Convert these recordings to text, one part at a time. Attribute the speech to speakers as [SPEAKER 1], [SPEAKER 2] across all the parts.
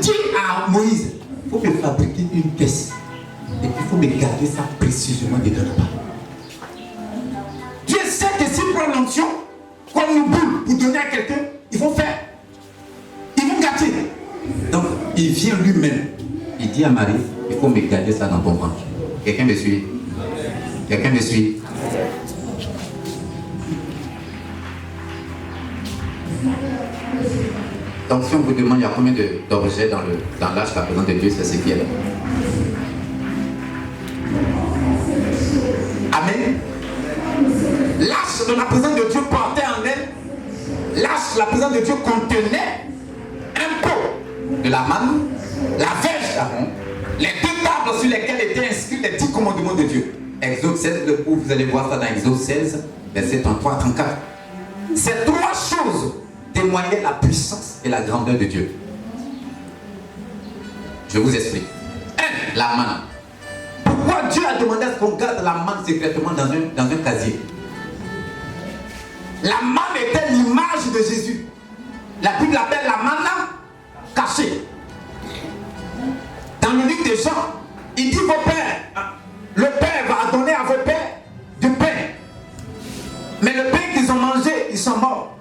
[SPEAKER 1] dit à Moïse, il faut me fabriquer une caisse. Et puis il faut me garder ça précisément dedans là-bas. Dieu sait que s'il prend l'onction, comme une boule pour donner à quelqu'un, ils vont faire. Ils vont gâter. Donc il vient lui-même. Il dit à Marie, il faut me garder ça dans ton ventre. Quelqu'un me suit? Quelqu'un me suit? Donc si on vous demande il y a combien d'objets dans l'âge la présence de Dieu, c'est ce qui est là. Amen. L'arche de la présence de Dieu portait en elle. L'arche de la présence de Dieu contenait un pot de la manne, la verge d'Aaron, les deux tables sur lesquelles étaient inscrits les 10 commandements de Dieu. Exode 16, vous allez voir ça dans Exode 16, verset 33 à 34. Ces trois choses témoignaient la puissance et la grandeur de Dieu. Je vous explique. 1. La manne. Pourquoi Dieu a demandé à ce qu'on garde la manne secrètement dans un casier? La manne était l'image de Jésus. La Bible l'appelle la manna cachée. Dans le livre de Jean, il dit vos pères, le Père va donner à vos pères du pain. Mais le pain qu'ils ont mangé, ils sont morts.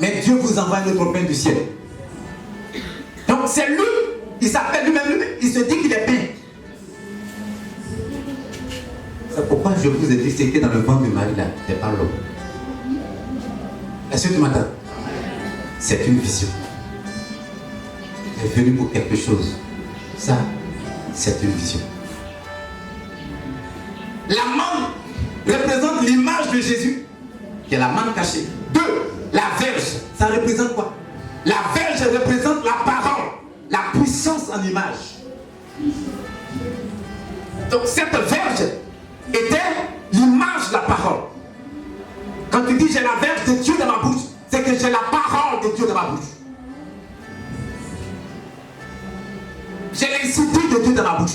[SPEAKER 1] Mais Dieu vous envoie le pain du ciel. Donc c'est lui, il s'appelle lui-même, il se dit qu'il est pain. C'est pourquoi je vous ai dit ce qui est dans le ventre de Marie là, c'est pas l'eau. Est-ce que tu m'entends? C'est une vision. Elle est venue pour quelque chose. Ça, c'est une vision. La manne représente l'image de Jésus, qui est la manne cachée. 2. La verge, ça représente quoi? La verge représente la parole, la puissance en image. Donc cette verge était l'image de la parole. Quand tu dis j'ai la verge de Dieu dans ma bouche, c'est que j'ai la parole de Dieu dans ma bouche. J'ai l'institut de Dieu dans ma bouche.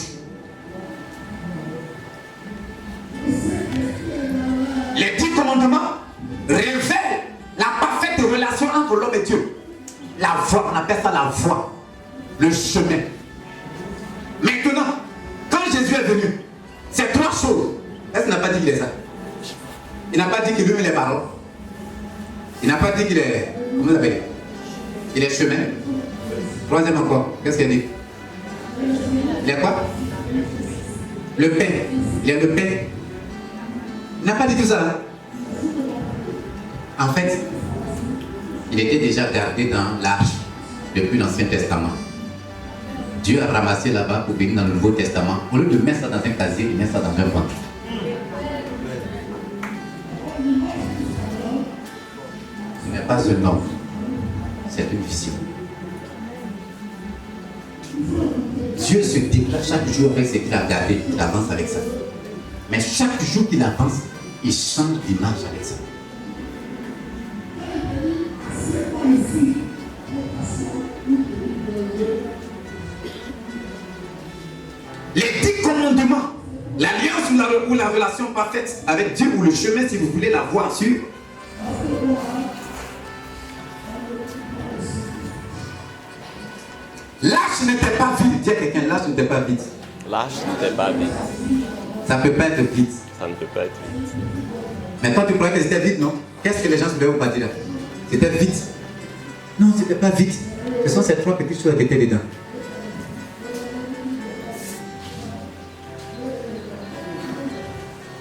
[SPEAKER 1] Les 10 commandements révèlent la parfaite relation entre l'homme et Dieu. La voie, on appelle ça la voie, le chemin. Maintenant, quand Jésus est venu, c'est trois choses. Est-ce qu'il n'a pas dit qu'il est ça? Il n'a pas dit qu'il lui met les paroles. Il n'a pas dit qu'il est, comment vous appelez? Il est chemin. Troisième encore, qu'est-ce qu'il a dit? Il est quoi? Le pain. Il est le pain. Il n'a pas dit tout ça. Hein? En fait, il était déjà gardé dans l'arche depuis l'Ancien Testament. Dieu a ramassé là-bas pour venir dans le Nouveau Testament. Au lieu de mettre ça dans un casier, il met ça dans un ventre. Ce n'est pas un homme, c'est une vision. Dieu se déclare chaque jour avec ce qu'il a gardé, il avance avec ça. Mais chaque jour qu'il avance, il change d'image avec ça. Les 10 commandements, l'alliance ou la relation parfaite avec Dieu, ou le chemin, si vous voulez la voir sur. L'arche n'était pas vide. Dis à quelqu'un, l'arche n'était pas vide.
[SPEAKER 2] L'arche n'était pas vide.
[SPEAKER 1] Ça ne peut pas être vide.
[SPEAKER 2] Ça ne peut pas être vide.
[SPEAKER 1] Mais toi, tu croyais que c'était vide, non? Qu'est-ce que les gens se devaient pas dire là? C'était vide. Non, ce n'était pas vide. Ce sont ces trois petites choses qui étaient dedans.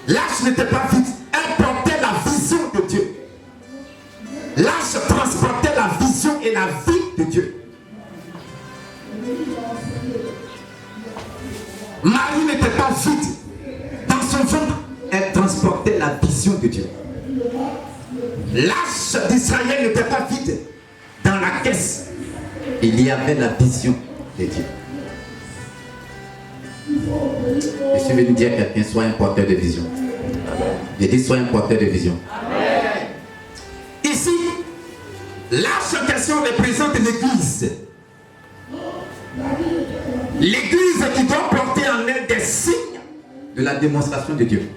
[SPEAKER 1] L'arche n'était pas vide. Elle portait la vision de Dieu. L'arche transportait la vision et la vie de Dieu. Marie n'était pas vide. Dans son ventre, elle transportait la vision de Dieu. L'arche d'Israël n'était pas vide. Dans la caisse, il y avait la vision de Dieu. Je suis venu dire à quelqu'un, sois un porteur de vision. J'ai dit, sois un porteur de vision. Amen. Ici, l'arche en question représente l'Église. L'Église qui doit porter en elle des signes de la démonstration de Dieu.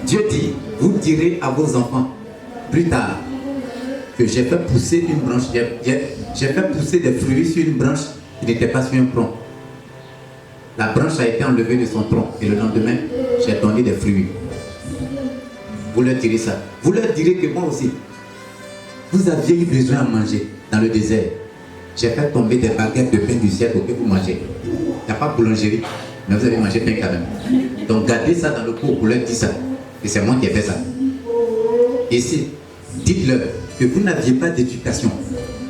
[SPEAKER 1] Dieu dit, vous direz à vos enfants, plus tard, que j'ai fait pousser une branche, j'ai fait pousser des fruits sur une branche qui n'était pas sur un tronc. La branche a été enlevée de son tronc et le lendemain, j'ai donné des fruits. Vous leur direz ça. Vous leur direz que moi aussi, vous aviez eu besoin de manger dans le désert. J'ai fait tomber des baguettes de pain du ciel pour que vous mangez. Il n'y a pas de boulangerie, mais vous avez mangé pain quand même. Donc gardez ça dans le pot pour leur dire ça. Et c'est moi qui ai fait ça. Ici, dites-leur que vous n'aviez pas d'éducation.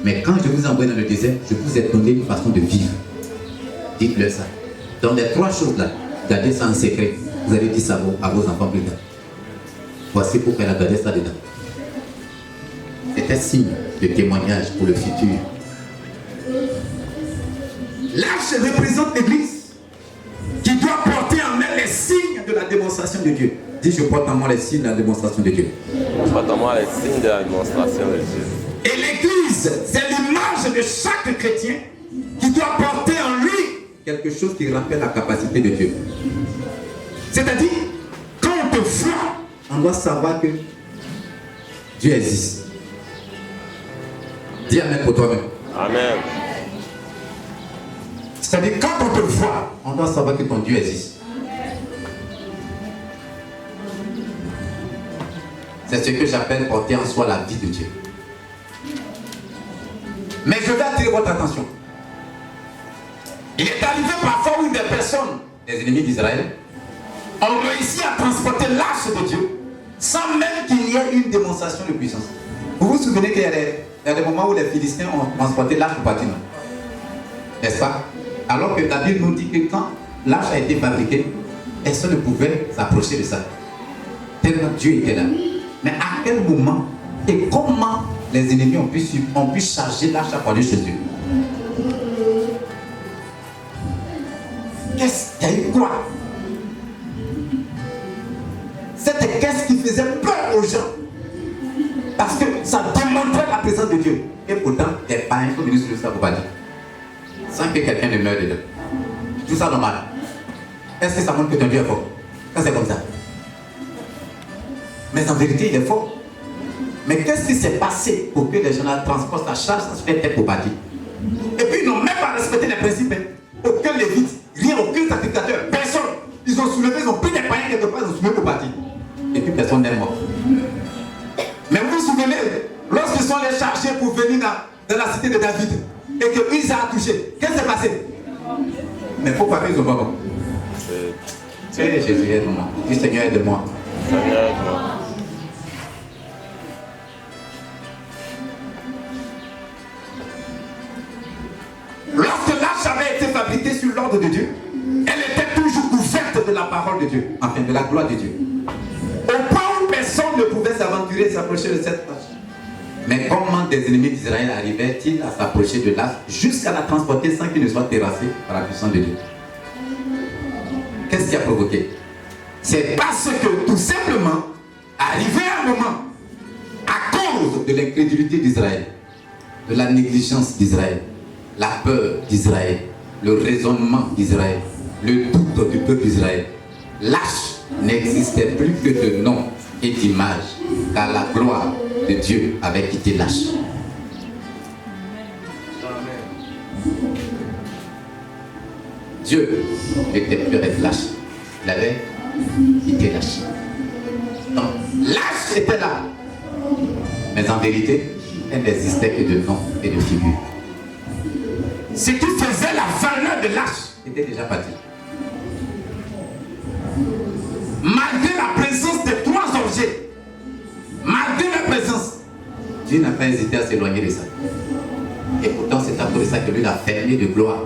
[SPEAKER 1] Mais quand je vous envoie dans le désert, je vous ai donné une façon de vivre. Dites-leur ça. Dans les 3 choses-là, gardez ça en secret. Vous allez dire ça à vos enfants plus tard. Voici pourquoi elle a gardé ça dedans. C'est un signe de témoignage pour le futur. L'arche représente l'Église qui doit porter en elle les signes de la démonstration de Dieu. Dis, je porte en moi les signes de la démonstration de Dieu.
[SPEAKER 2] Je porte en moi les signes de la démonstration de Dieu.
[SPEAKER 1] Et l'Église, c'est l'image de chaque chrétien qui doit porter en lui quelque chose qui rappelle la capacité de Dieu. C'est-à-dire, quand on te voit, on doit savoir que Dieu existe. Dis Amen pour toi-même.
[SPEAKER 2] Amen.
[SPEAKER 1] C'est-à-dire, quand on te voit, on doit savoir que ton Dieu existe. C'est ce que j'appelle porter en soi la vie de Dieu. Mais je vais attirer votre attention. Il est arrivé parfois où des personnes, les ennemis d'Israël, ont réussi à transporter l'arche de Dieu sans même qu'il y ait une démonstration de puissance. Vous vous souvenez qu'il y a des moments où les Philistins ont transporté l'arche au bâtiment, n'est-ce pas? Alors que la Bible nous dit que quand l'arche a été fabriquée, personne ne pouvait s'approcher de ça. Tellement Dieu était là. Mais à quel moment et comment les ennemis ont pu charger l'arche pour aller chez eux? Qu'est-ce qu'il y a eu quoi? C'était qu'est-ce qui faisait peur aux gens? Parce que ça démontrait la présence de Dieu. Et pourtant, des païens sont venus sur le Saint-Bobadi sans que quelqu'un ne meure dedans. Tout ça normal. Est-ce que ça montre que ton Dieu est fort? Quand c'est comme ça. Mais en vérité, il est fort. Mais qu'est-ce qui s'est passé pour que les gens transportent la charge sans se faire tête au bâti? Et puis ils n'ont même pas respecté les principes. Aucun lévite, rien, aucun sacrificateur, personne. Ils ont soulevé, ils ont pris des païens quelque part, ils ont soulevé au bâti. Et puis personne n'est mort. Mais vous vous souvenez, lorsqu'ils sont allés chercher pour venir dans la cité de David et que Isa a touché, qu'est-ce qui s'est passé? Mais pourquoi ils ont pas mort? C'est Jésus, aide-moi. Dis Seigneur, aide-moi.
[SPEAKER 2] Seigneur, aide-moi.
[SPEAKER 1] Lorsque l'arche avait été fabriquée sur l'ordre de Dieu, elle était toujours couverte de la parole de Dieu, enfin de la gloire de Dieu. Au point où personne ne pouvait s'aventurer et s'approcher de cette arche. Mais comment des ennemis d'Israël arrivaient-ils à s'approcher de l'arche jusqu'à la transporter sans qu'ils ne soient terrassés par la puissance de Dieu? Qu'est-ce qui a provoqué? C'est parce que tout simplement, arrivé un moment, à cause de l'incrédulité d'Israël, de la négligence d'Israël, la peur d'Israël, le raisonnement d'Israël, le doute du peuple d'Israël, l'arche n'existait plus que de nom et d'image, car la gloire de Dieu avait quitté l'arche. Dieu n'était plus avec l'arche, il avait quitté l'arche. Donc l'arche était là, mais en vérité, elle n'existait que de nom et de figure. Ce qui faisait la valeur de l'arche était déjà parti. Malgré la présence des 3 objets, malgré la présence, Dieu n'a pas hésité à s'éloigner de ça. Et pourtant, c'est à cause de ça que lui l'a fermé de gloire.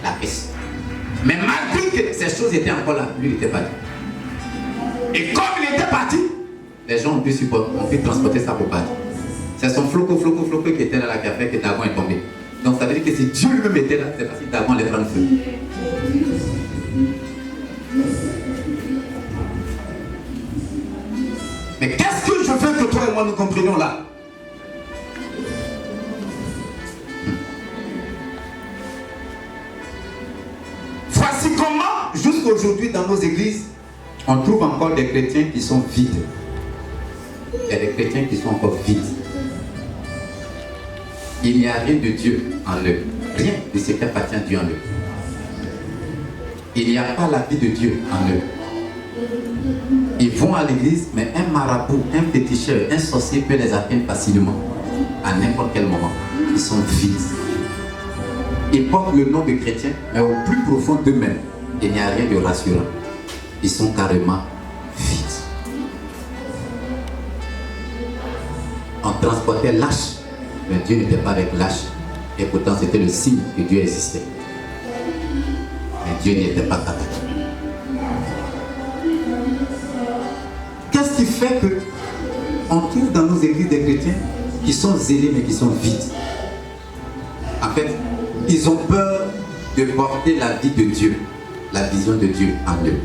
[SPEAKER 1] La paix. Mais malgré que ces choses étaient encore là, lui il était parti. Et comme il était parti, les gens ont pu transporter ça pour partir. C'est son floco qui était là qui a fait que Dagon est tombé. Donc ça veut dire que si Dieu lui-même était là, c'est parce que Dagon allait prendre feu. Mais qu'est-ce que je veux que toi et moi nous comprenions là? Voici comment, jusqu'aujourd'hui dans nos églises, on trouve encore des chrétiens qui sont vides. Il y a des chrétiens qui sont encore vides. Il n'y a rien de Dieu en eux. Rien de ce qui appartient à Dieu en eux. Il n'y a pas la vie de Dieu en eux. Ils vont à l'église, mais un marabout, un féticheur, un sorcier peut les atteindre facilement, à n'importe quel moment. Ils sont vides. Ils portent le nom de chrétiens, mais au plus profond d'eux-mêmes, il n'y a rien de rassurant. Ils sont carrément vides. On transportait lâche, mais Dieu n'était pas avec lâche. Et pourtant, c'était le signe que Dieu existait. Mais Dieu n'y était pas capable. Qu'est-ce qui fait que on trouve dans nos églises des chrétiens qui sont zélés mais qui sont vides? En fait, ils ont peur de porter la vie de Dieu, la vision de Dieu en eux,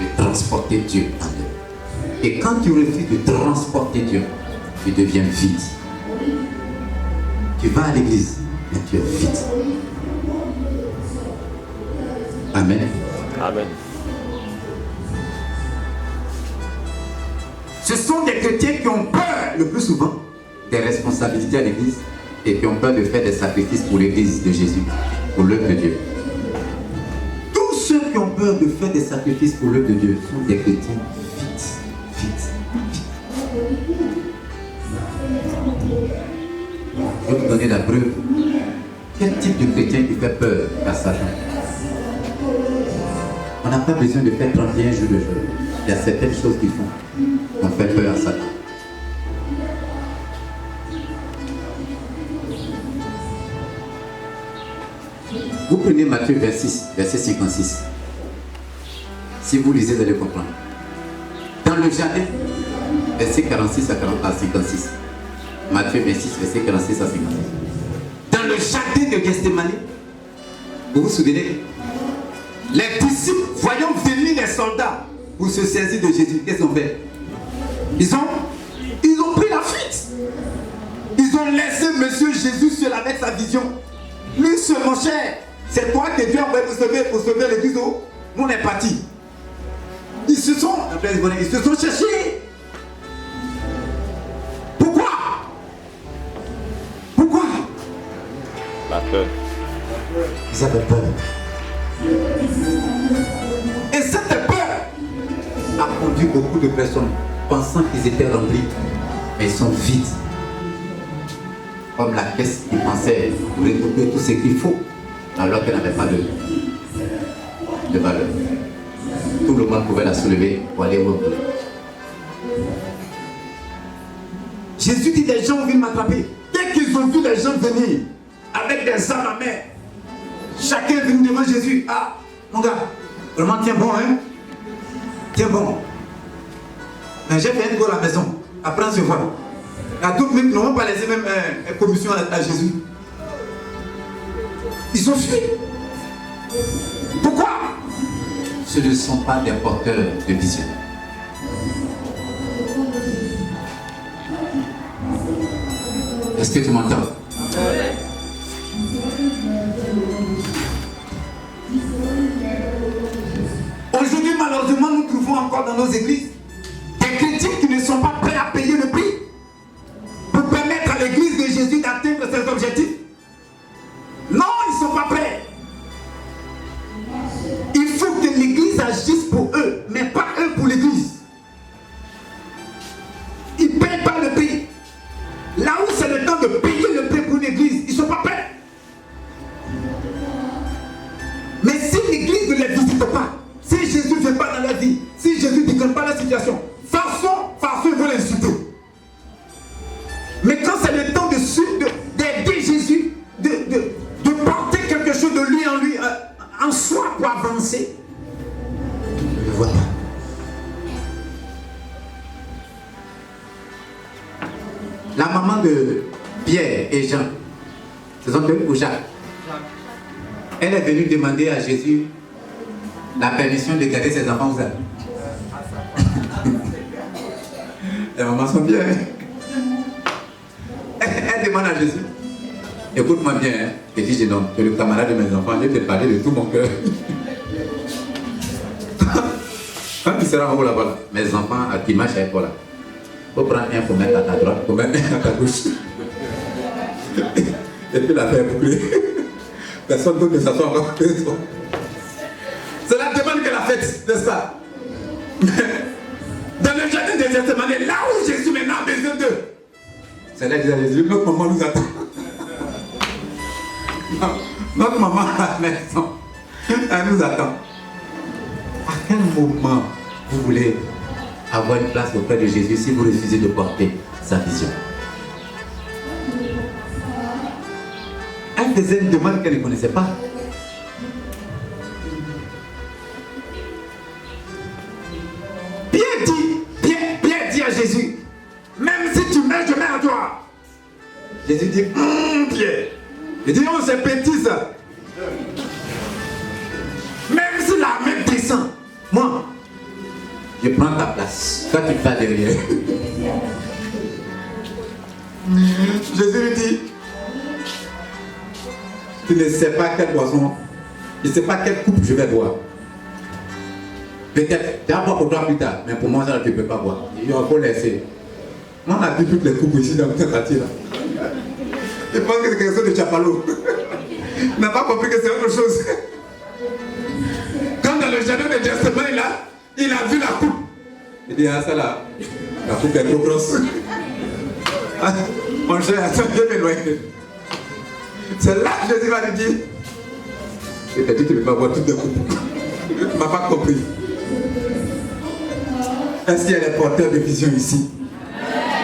[SPEAKER 1] de transporter Dieu en eux. Et quand tu refuses de transporter Dieu, tu deviens vide. Tu vas à l'église, mais tu es vide. Amen.
[SPEAKER 2] Amen.
[SPEAKER 1] Ce sont des chrétiens qui ont peur le plus souvent des responsabilités à l'église et qui ont peur de faire des sacrifices pour l'église de Jésus, pour l'œuvre de Dieu. Tous ceux qui ont peur de faire des sacrifices pour l'œuvre de Dieu sont des chrétiens vides. Je vais vous donner la preuve. Quel type de chrétien qui fait peur à Satan? On n'a pas besoin de faire 31 jours de jeûne. Il y a certaines choses qui font. On fait peur à Satan. Vous prenez Matthieu 26, verset 56. Si vous lisez, vous allez comprendre. Dans le jardin, verset 46 à 56. Matthieu 26, verset 46 à 56. Dans le jardin de Gethsémani, vous vous souvenez? Les disciples, voyant venir les soldats pour se saisir de Jésus, qu'est-ce qu'ils ont fait? Ils ont pris la fuite. Ils ont laissé Monsieur Jésus seul avec sa vision. Lui seul, mon cher, c'est toi que Dieu a envoyé pour sauver l'église. Nous on est partis. Ils se sont cherchés. Pourquoi?
[SPEAKER 2] La peur.
[SPEAKER 1] Ils avaient peur. Et cette peur a conduit beaucoup de personnes pensant qu'ils étaient remplis, mais ils sont vides. Comme la caisse qui pensait regrouper tout ce qu'il faut, alors qu'elle n'avait pas de valeur. Tout le monde pouvait la soulever pour aller au bout. Jésus dit, des gens ont vu m'attraper. Dès qu'ils ont vu les gens venir avec des armes à main, chacun est venu devant Jésus. Ah, mon gars, vraiment tiens bon, hein? Tiens bon. Mais j'ai fait une go à la maison. Après on se voit. À toute minute, nous n'avons pas laissé même une commission à Jésus. Ils ont fui. Pourquoi? Ce ne sont pas des porteurs de vision. Est-ce que tu m'entends? Aujourd'hui, malheureusement, nous trouvons encore dans nos églises des chrétiens qui ne sont pas prêts à payer le prix pour permettre à l'église de Jésus d'atteindre ses objectifs. Non, ils ne sont pas prêts. Il faut que l'église agisse pour eux, mais pas eux pour l'église. Ils ne payent pas le prix. Là où c'est le temps de payer le prix pour l'église, ils ne sont pas prêts. Mais si l'église ne les visite pas, si Jésus ne vient pas dans la vie, si Jésus ne déclenche pas la situation, façon, ils vont l'insulter. Mais quand c'est le temps d'aider Jésus, de porter quelque chose de lui en soi pour avancer, ne voit pas. La maman de Pierre et Jean, ce sont eux ou Jacques? Elle est venue demander à Jésus la permission de garder ses enfants aux arbres. Les mamans sont bien. Elle demande à Jésus, écoute-moi bien, hein. Et dit, non, tu es le camarade de mes enfants, je vais te parler de tout mon cœur. Quand tu seras en haut là-bas, mes enfants qui marchent avec toi là, il faut prendre un pour mettre à ta droite, pour mettre un à ta gauche. Et puis l'affaire est bouclée. Personne d'autre ne s'assoit encore. C'est la demande qu'elle a faite, n'est-ce pas? Dans le jardin de Gethsémani, là où Jésus maintenant a besoin d'eux. C'est là que Jésus, notre maman nous attend. Notre maman à la maison, elle nous attend. À quel moment vous voulez avoir une place auprès de Jésus si vous refusez de porter sa vision? Elle faisait une demande qu'elle ne connaissait pas. Pierre dit à Jésus, même si tu meurs, je mets à toi. Jésus dit, Pierre. Il dit, oh c'est petit ça. Même si la main descend, moi, je prends ta place. Toi tu vas derrière. Jésus lui dit, tu ne sais pas quelle boisson, tu ne sais pas quelle coupe je vais boire. Peut-être, tu vas boire pour toi plus tard, mais pour moi, ça, tu ne peux pas boire. Il faut laisser. Moi, on a vu toutes les coupes ici dans le quartier là. Je pense que c'est quelque chose de Chapalo. Il n'a pas compris que c'est autre chose. Quand dans le jardin de Gethsémani là, il a vu la coupe. Il dit, ah ça là, la coupe est trop grosse. Ah, mon cher, attends, je vais m'éloigner. C'est là que Jésus va lui dire, il t'a dit que tu ne peux pas boire toutes les coupes. Tu ne m'as pas compris. Est-ce qu'il y a des porteurs de vision ici?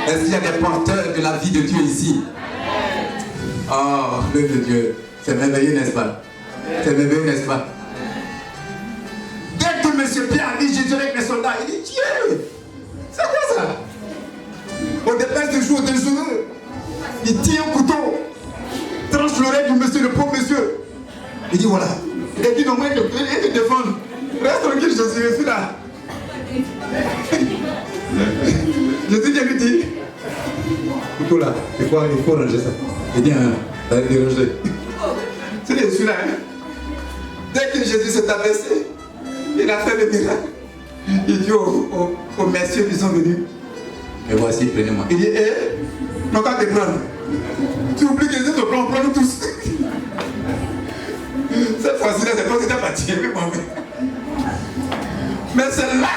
[SPEAKER 1] Est-ce qu'il y a des porteurs de la vie de Dieu ici? Oh, l'œuvre de Dieu. C'est merveilleux, n'est-ce pas? C'est merveilleux, n'est-ce pas? Dès que M. Pierre a dit Jésus avec les soldats, il dit Dieu, c'est quoi ça? On dépêche de jouer au dangereux. Il tire un couteau, tranche l'oreille du monsieur, le pauvre monsieur. Il dit voilà. Il a dit non, moi, il te défendre. Reste tranquille, Jésus, je suis là. Jésus vient lui dire couteau là, il faut ranger ça. Il dit ça va déranger. C'est je suis là. Hein? Dès que Jésus s'est abaissé, il a fait le miracle. Il dit aux messieurs qui sont venus, et voici, prenez-moi. Il dit, non, quand te prendre. Tu oublies que Jésus te prend, prends-nous tous. Cette fois-ci, c'est pas que tu as bâti, mais c'est là.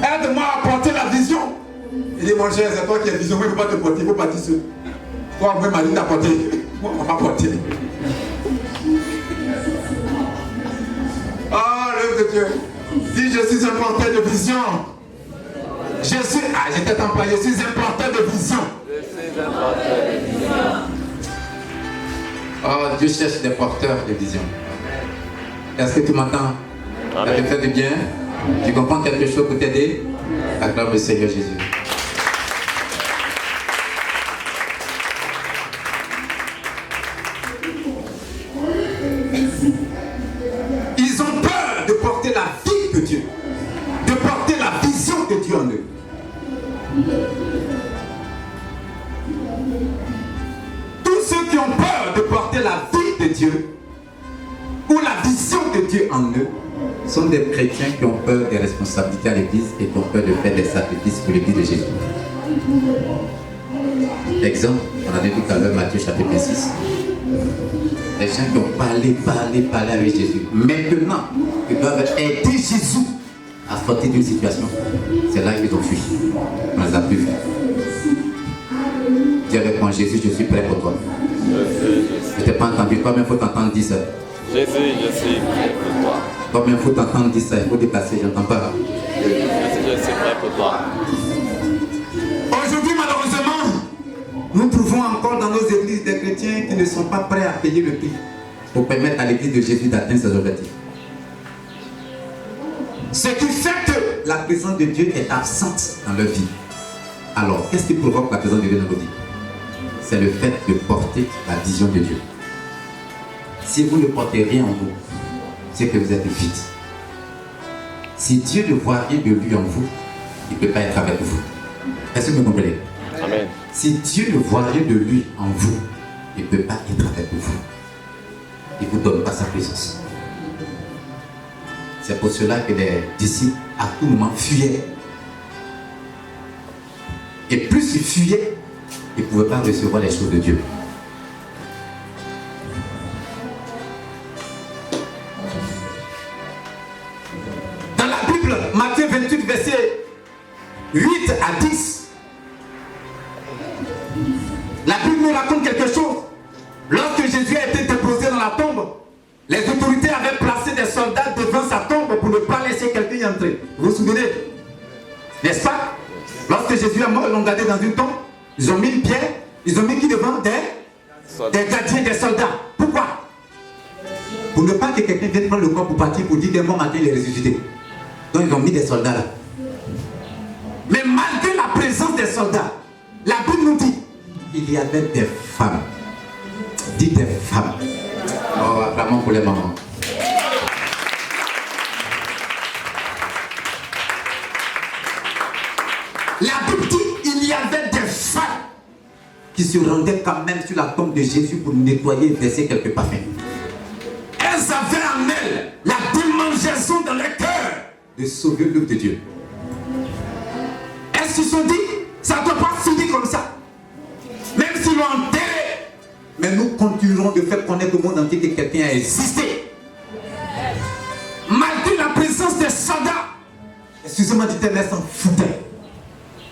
[SPEAKER 1] Aide-moi à porter la vision. Il dit, mon cher, c'est toi qui as vision, moi je ne peux pas te porter, il faut partir seul. Toi, moi, Marie t'a porté. Moi, on m'a porté. Oh, l'œuvre de Dieu. Dis, je suis un porteur de vision. J'étais employé, je suis un porteur de vision.
[SPEAKER 2] Je suis un porteur de vision.
[SPEAKER 1] Oh, Dieu cherche des porteurs de vision. Est-ce que tu m'entends? Ça te fait du bien? Tu comprends quelque chose pour t'aider? Acclame le Seigneur Jésus. Ils ont peur de porter la vie de Dieu, de porter la vision de Dieu en eux. Tous ceux qui ont peur de porter la vie de Dieu ou la vision de Dieu en eux sont des chrétiens qui ont peur des responsabilités à l'église et qui ont peur de faire des sacrifices pour l'église de Jésus. Exemple, on a dit tout à l'heure Matthieu chapitre 6. Les gens qui ont parlé avec Jésus. Maintenant, ils doivent aider Jésus à sortir d'une situation. C'est là qu'ils ont fui. On les a plus vus. Dis avec moi, Jésus, je suis prêt pour toi. Je ne t'ai pas entendu, toi-même, il faut t'entendre dire ça.
[SPEAKER 2] Jésus, je suis prêt pour toi.
[SPEAKER 1] Toi-même, il faut t'entendre dire ça, il faut dépasser, j'entends pas.
[SPEAKER 2] Jésus, je suis prêt pour toi.
[SPEAKER 1] Aujourd'hui, malheureusement, nous trouvons encore dans nos églises des chrétiens qui ne sont pas prêts à payer le prix pour permettre à l'église de Jésus d'atteindre ses objectifs. Ce qui fait que la présence de Dieu est absente dans leur vie. Alors, qu'est-ce qui provoque la présence de Dieu dans nos vies? C'est le fait de porter la vision de Dieu. Si vous ne portez rien en vous, c'est que vous êtes vide. Si Dieu ne voit rien de lui en vous, il ne peut pas être avec vous. Est-ce que vous comprenez?
[SPEAKER 2] Amen.
[SPEAKER 1] Si Dieu ne voit rien de lui en vous, il ne peut pas être avec vous. Il ne vous donne pas sa présence. C'est pour cela que les disciples, à tout moment, fuyaient. Et plus ils fuyaient, ils ne pouvaient pas recevoir les choses de Dieu. Matthieu 28, verset 8 à 10. La Bible nous raconte quelque chose. Lorsque Jésus a été déposé dans la tombe, les autorités avaient placé des soldats devant sa tombe pour ne pas laisser quelqu'un y entrer. Vous vous souvenez? N'est-ce pas? Lorsque Jésus est mort, ils l'ont gardé dans une tombe. Ils ont mis une pierre. Ils ont mis qui devant? Des gardiens, des soldats. Pourquoi? Pour ne pas que quelqu'un vienne prendre le corps pour partir, pour dire qu'un bon matin il est ressuscité. Donc ils ont mis des soldats là. Mais malgré la présence des soldats, la Bible nous dit, il y avait des femmes. Dites des femmes. Oh, acclamons pour les mamans. La Bible dit, il y avait des femmes qui se rendaient quand même sur la tombe de Jésus pour nettoyer et verser quelques parfums. Elles avaient en elles la démangeaison dans le cœur de sauver l'œuvre de Dieu. Elles se sont dit, ça ne doit pas finir comme ça. Même s'ils l'ont enterré, mais nous continuerons de faire connaître au monde entier que quelqu'un a existé. Malgré la présence des soldats, excusez-moi du terme, elles s'en foutaient.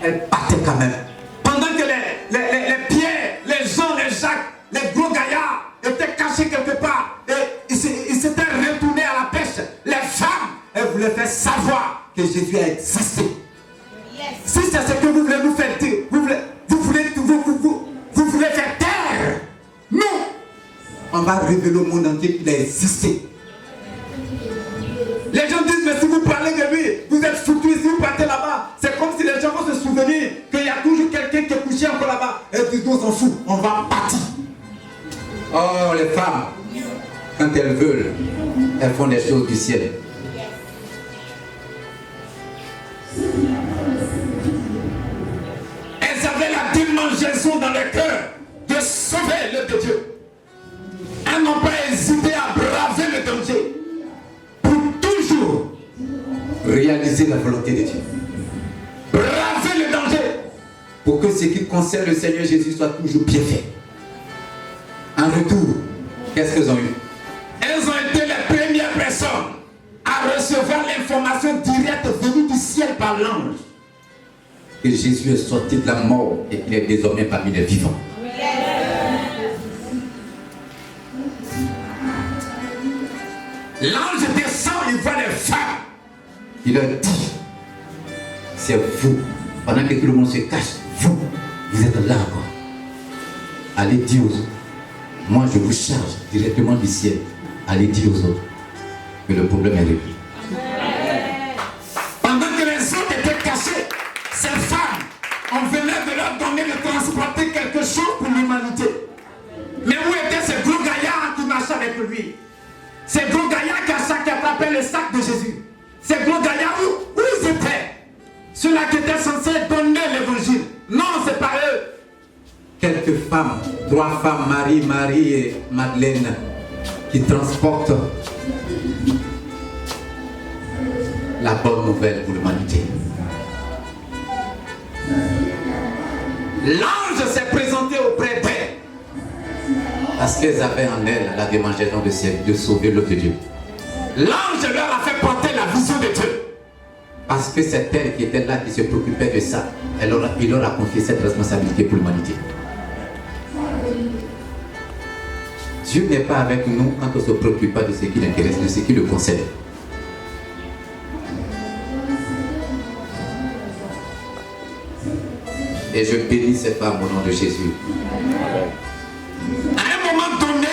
[SPEAKER 1] Elles partaient quand même. Pendant que les Pierre, les Jean, les Jacques, les gros gaillards étaient cachés quelque part et ils s'étaient retournés à la pêche. Les femmes, elles voulaient faire savoir que Jésus a existé. Si c'est ce que vous voulez nous faire dire, vous voulez faire taire, nous, on va révéler au monde entier qu'il a existé. Les gens disent, mais si vous parlez de lui, vous êtes foutus, si vous partez là-bas, c'est comme si les gens vont se souvenir qu'il y a toujours quelqu'un qui est couché encore là-bas. Et puis nous, on s'en fout, on va partir. Oh, les femmes, quand elles veulent, elles font des choses du ciel. Elles avaient la démangeaison dans le cœur de sauver l'œuvre de Dieu. Elles n'ont pas hésité à braver le danger pour toujours réaliser la volonté de Dieu. Braver le danger pour que ce qui concerne le Seigneur Jésus soit toujours bien fait. En retour, qu'est-ce qu'elles ont eu? Elles ont été les premières personnes à recevoir l'information directe venue du ciel par l'ange que Jésus est sorti de la mort et qu'il est désormais parmi les vivants. L'ange descend, il voit les femmes. Il leur dit, c'est vous, pendant que tout le monde se cache, vous êtes là encore. Allez dire aux autres. Moi je vous charge directement du ciel. Allez dire aux autres que le problème est réglé. Pendant que les autres étaient cachés, ces femmes, on venait de leur donner de transporter quelque chose pour l'humanité. Mais où étaient ces gros gaillards qui marchaient avec lui? Ces gros gaillards qui attrapaient le sac de Jésus. Ces gros gaillards, où ils étaient? Ceux-là qui étaient censés donner l'évangile. Non, c'est pas eux. Quelques femmes, 3 femmes, Marie et Madeleine, qui transportent la bonne nouvelle pour l'humanité. L'ange s'est présenté auprès d'elles parce qu'elles avaient en elles la démangeaison de sauver l'œuvre de Dieu. L'ange leur a fait porter la vision de Dieu parce que c'est elle qui était là, qui se préoccupait de ça. Il leur a confié cette responsabilité pour l'humanité. Dieu n'est pas avec nous quand on ne se préoccupe pas de ce qui l'intéresse, de ce qui le concerne. Et je bénis ces femmes au nom de Jésus. À un moment donné,